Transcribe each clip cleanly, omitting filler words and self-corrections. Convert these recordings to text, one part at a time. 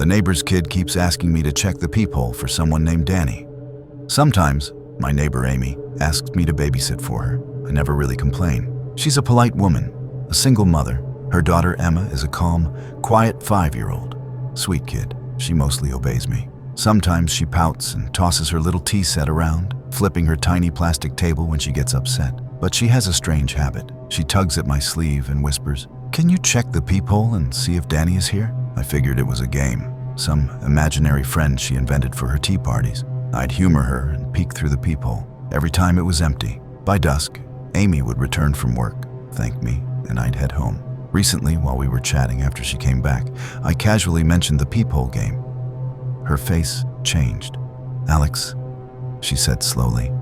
The neighbor's kid keeps asking me to check the peephole for someone named Danny. Sometimes, my neighbor Amy asks me to babysit for her. I never really complain. She's a polite woman, a single mother. Her daughter Emma is a calm, quiet 5-year-old. Sweet kid. She mostly obeys me. Sometimes she pouts and tosses her little tea set around, flipping her tiny plastic table when she gets upset. But she has a strange habit. She tugs at my sleeve and whispers, "Can you check the peephole and see if Danny is here?" I figured it was a game, some imaginary friend she invented for her tea parties. I'd humor her and peek through the peephole. Every time it was empty. By dusk, Amy would return from work, thank me, and I'd head home. Recently, while we were chatting after she came back, I casually mentioned the peephole game. Her face changed. "Alex," she said slowly.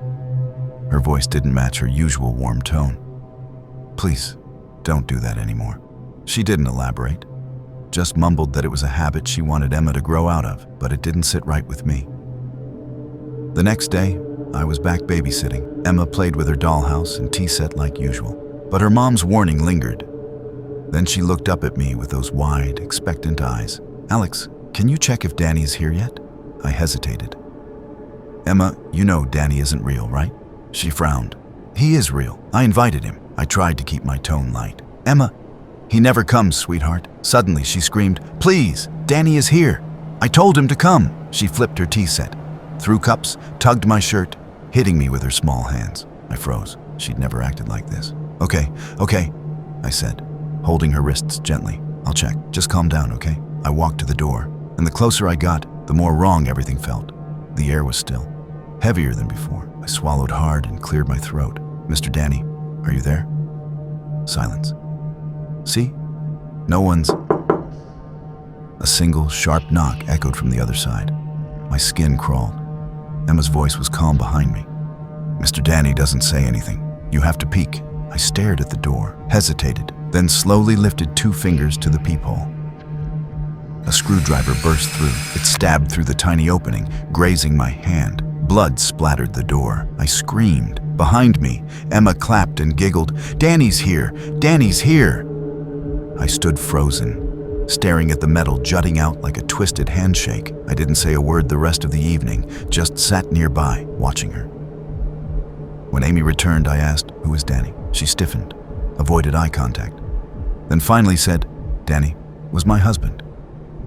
Her voice didn't match her usual warm tone. "Please, don't do that anymore." She didn't elaborate, just mumbled that it was a habit she wanted Emma to grow out of, but it didn't sit right with me. The next day, I was back babysitting. Emma played with her dollhouse and tea set like usual, but her mom's warning lingered. Then she looked up at me with those wide, expectant eyes. "Alex, can you check if Danny is here yet?" I hesitated. "Emma, you know Danny isn't real, right?" She frowned. "He is real. I invited him." I tried to keep my tone light. "Emma, he never comes, sweetheart." Suddenly she screamed, "Please, Danny is here. I told him to come." She flipped her tea set, threw cups, tugged my shirt, hitting me with her small hands. I froze. She'd never acted like this. Okay, I said, holding her wrists gently. "I'll check. Just calm down, okay?" I walked to the door, and the closer I got, the more wrong everything felt. The air was still, heavier than before. I swallowed hard and cleared my throat. "Mr. Danny, are you there?" Silence. "See? No one's..." A single, sharp knock echoed from the other side. My skin crawled. Emma's voice was calm behind me. "Mr. Danny doesn't say anything. You have to peek." I stared at the door, hesitated, then slowly lifted 2 fingers to the peephole. A screwdriver burst through. It stabbed through the tiny opening, grazing my hand. Blood splattered the door. I screamed. Behind me, Emma clapped and giggled, "Danny's here! Danny's here!" I stood frozen, staring at the metal jutting out like a twisted handshake. I didn't say a word the rest of the evening, just sat nearby, watching her. When Amy returned, I asked, "Who is Danny?" She stiffened, avoided eye contact, then finally said, "Danny was my husband.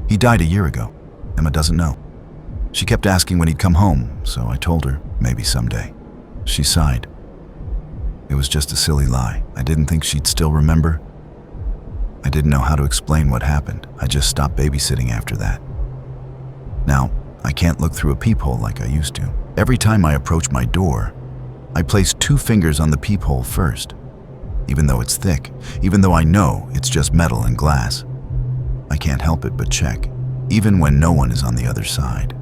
He died a year ago. Emma doesn't know." She kept asking when he'd come home, so I told her, maybe someday. She sighed. It was just a silly lie. I didn't think she'd still remember. I didn't know how to explain what happened. I just stopped babysitting after that. Now, I can't look through a peephole like I used to. Every time I approach my door, I place 2 fingers on the peephole first, even though it's thick, even though I know it's just metal and glass. I can't help it but check, even when no one is on the other side.